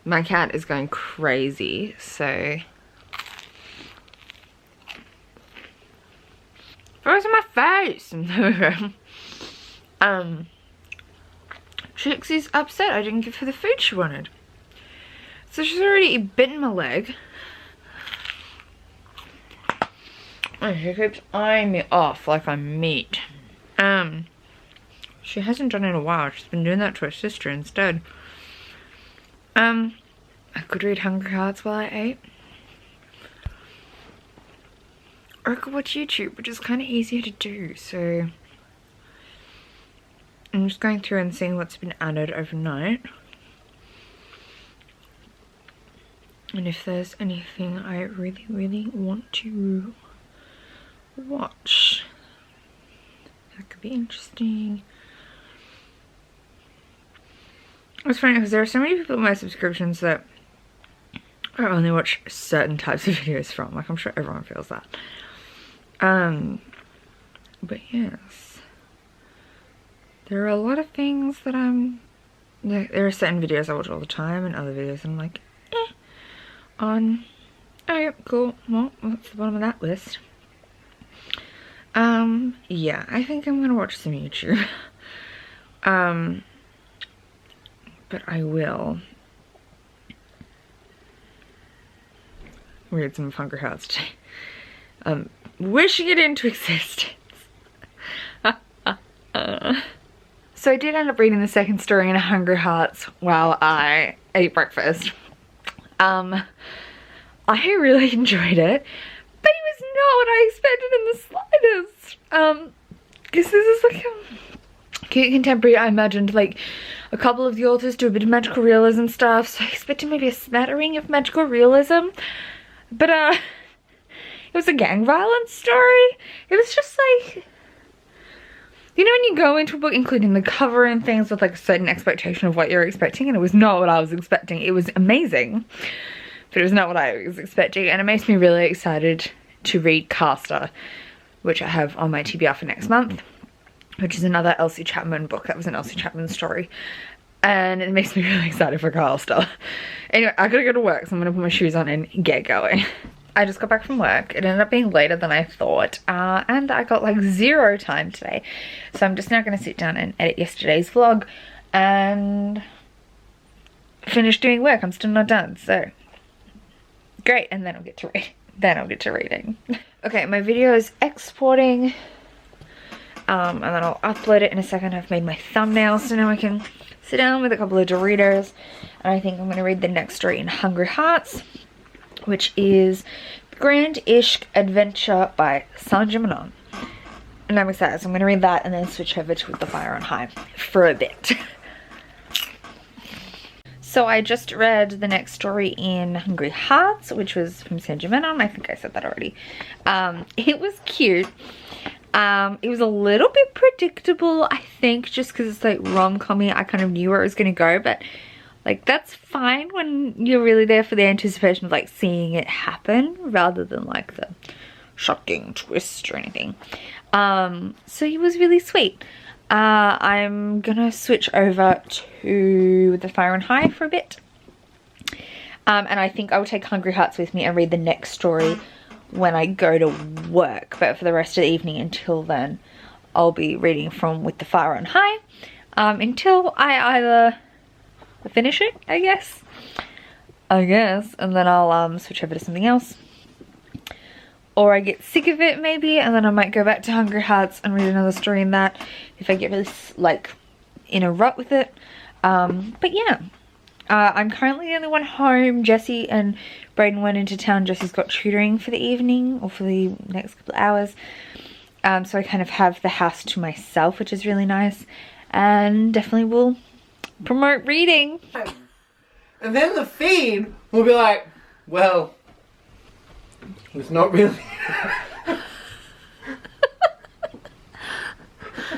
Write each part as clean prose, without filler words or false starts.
my cat is going crazy, so where's my face? Trixie's upset I didn't give her the food she wanted. So she's already bitten my leg. And she keeps eyeing me off like I'm meat. She hasn't done it in a while. She's been doing that to her sister instead. I could read Hungry Hearts while I ate. Or I could watch YouTube, which is kind of easier to do, so I'm just going through and seeing what's been added overnight. And if there's anything I really, really want to watch, that could be interesting. It's funny because there are so many people in my subscriptions that I only watch certain types of videos from. Like, I'm sure everyone feels that. But yes, there are a lot of things that there are certain videos I watch all the time and other videos I'm like, oh yeah, cool, well, that's the bottom of that list. Yeah, I think I'm gonna watch some YouTube. But I will read some of Hungry Hearts today. Wishing it into existence. So I did end up reading the second story in Hungry Hearts while I ate breakfast. I really enjoyed it, but it was not what I expected in the slightest. Because this is like a cute contemporary. I imagined like a couple of the authors do a bit of magical realism stuff, so I expected maybe a smattering of magical realism, but it was a gang violence story. It was just like, you know when you go into a book including the cover and things with like a certain expectation of what you're expecting, and it was not what I was expecting. It was amazing, but it was not what I was expecting, and it makes me really excited to read Caster, which I have on my TBR for next month, which is another Elsie Chapman book. That was an Elsie Chapman story, and it makes me really excited for Caster. Anyway, I gotta go to work, so I'm gonna put my shoes on and get going. I just got back from work. It ended up being later than I thought, and I got like zero time today, so I'm just now gonna sit down and edit yesterday's vlog and finish doing work. I'm still not done, so great. And then I'll get to read. Then I'll get to reading. Okay, my video is exporting, and then I'll upload it in a second. I've made my thumbnail, so now I can sit down with a couple of Doritos, and I think I'm gonna read the next story in Hungry Hearts, which is Grand Ishq Adventure by Sanjay Menon. And I'm excited, so I'm gonna read that and then switch over to With the Fire on High for a bit. So I just read the next story in Hungry Hearts, which was from Sanjay Menon. I think I said that already. It was cute. It was a little bit predictable, I think, just because it's like rom-com-y. I kind of knew where it was going to go, but like that's fine when you're really there for the anticipation of like seeing it happen rather than like the shocking twist or anything. So it was really sweet. I'm gonna switch over to The Fire on High for a bit. And I think I will take Hungry Hearts with me and read the next story when I go to work. But for the rest of the evening until then, I'll be reading from With the Fire on High. Until I either finish it, I guess. And then I'll switch over to something else. Or I get sick of it maybe, and then I might go back to Hungry Hearts and read another story in that if I get really like in a rut with it. But yeah, I'm currently the only one home. Jessie and Brayden went into town. Jessie's got tutoring for the evening or for the next couple of hours. So I kind of have the house to myself, which is really nice, and definitely will promote reading. And then the feed will be like, well, it's not really.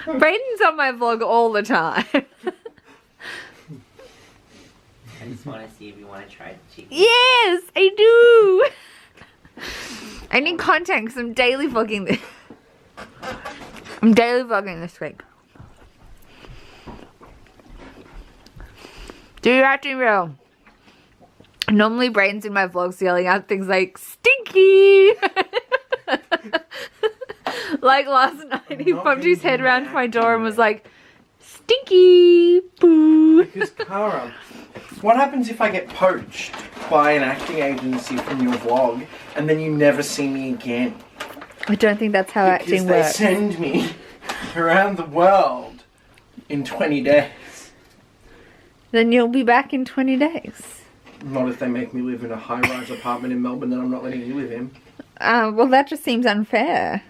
Brayden's on my vlog all the time. I just want to see if you want to try the chicken. Yes, I do. I need content because I'm daily vlogging this. I'm daily vlogging this week. Do you acting real? Normally Brayden's in my vlogs yelling out things like, stinky! Like last night, he not popped his head using around my my door and acting was like, stinky! Boo! Because Cara, what happens if I get poached by an acting agency from your vlog and then you never see me again? I don't think that's how acting Because they works. send me around the world in 20 days. Then you'll be back in 20 days. Not if they make me live in a high-rise apartment in Melbourne that I'm not letting you live in. Well, that just seems unfair.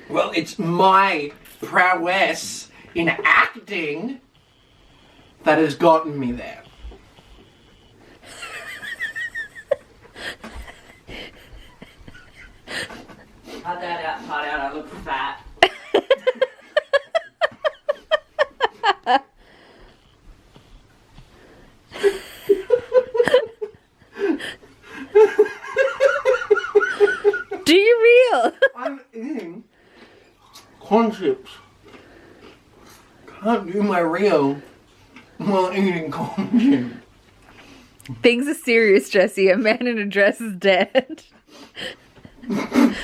Well, it's my prowess in acting that has gotten me there. Cut that out, part out, I look fat. Do you real? I'm eating corn chips. Can't do my reel while eating corn chips. Things are serious, Jesse. A man in a dress is dead. What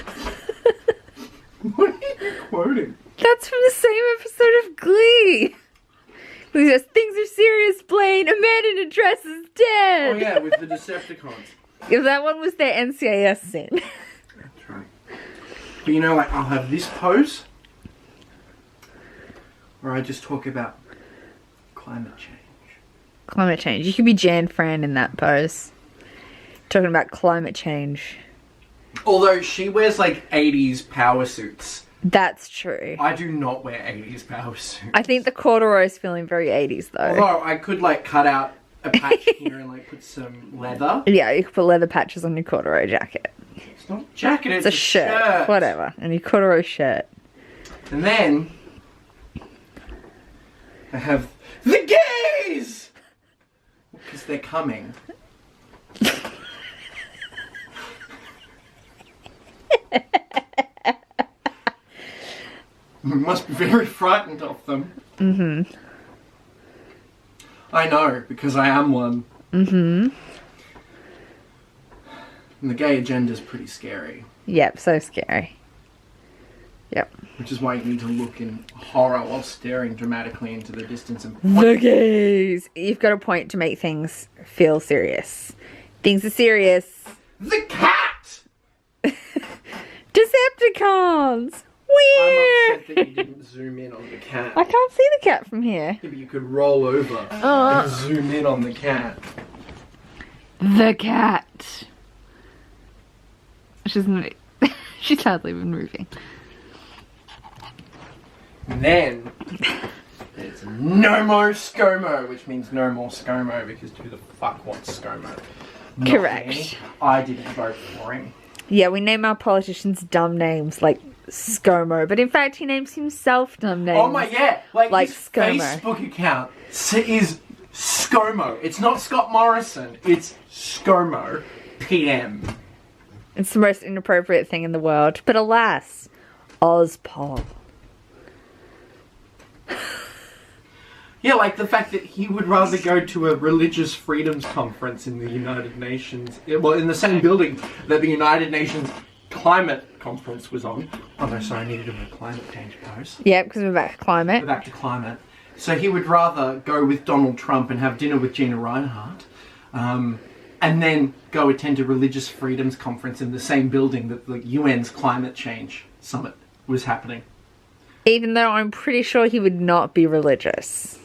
are you quoting? That's from the same episode of Glee. He says, things are serious, Blaine. A man in a dress is dead. Oh yeah, with the Decepticons. If that one was their NCIS scene. That's right. But you know, like, I'll have this pose where I just talk about climate change. Climate change. You could be Jan Fran in that pose. Talking about climate change. Although she wears like 80s power suits. That's true. I do not wear 80s power suits. I think the corduroy's feeling very 80s though. Although I could like cut out a patch here and like put some leather. Yeah, you could put leather patches on your corduroy jacket. It's not a jacket, It's a shirt. Whatever. And your corduroy shirt. And then I have the gays! Because they're coming. We must be very frightened of them. Mm-hmm. I know, because I am one. Mm-hmm. And the gay agenda's pretty scary. Yep, so scary. Yep. Which is why you need to look in horror while staring dramatically into the distance and The gays. You've got a point to make things feel serious. Things are serious. The cat! Decepticons! I'm Weird! upset that you didn't zoom in on the cat. I can't see the cat from here. Yeah, but you could roll over and zoom in on the cat. The cat. She's hardly even moving. And then there's no more ScoMo, which means no more ScoMo because who the fuck wants ScoMo? Not Correct. me. I didn't vote for him. Yeah, we name our politicians dumb names like ScoMo, but in fact he names himself dumb names. Oh my, yeah. Like his ScoMo. Facebook account is ScoMo. It's not Scott Morrison. It's ScoMo PM. It's the most inappropriate thing in the world. But alas, Ozpol. Yeah, like the fact that he would rather go to a religious freedoms conference in the United Nations, well, in the same building that the United Nations climate conference was on. Oh no, sorry, I needed to do a climate change pose. Yeah, because we're back to climate. We're back to climate. So he would rather go with Donald Trump and have dinner with Gina Reinhardt, and then go attend a religious freedoms conference in the same building that the UN's climate change summit was happening. Even though I'm pretty sure he would not be religious.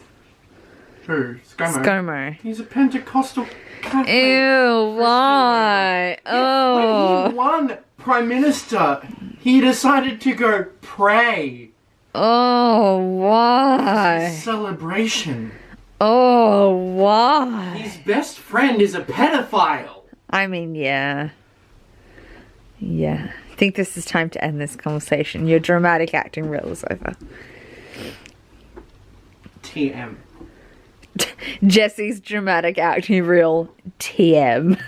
Who? ScoMo. ScoMo. He's a Pentecostal Catholic. Ew, why? When Oh. he won Prime Minister, he decided to go pray. Oh, why? Celebration. Oh, why? His best friend is a pedophile. I mean, yeah. Yeah. I think this is time to end this conversation. Your dramatic acting reel is over. TM. Jesse's dramatic acting reel, TM.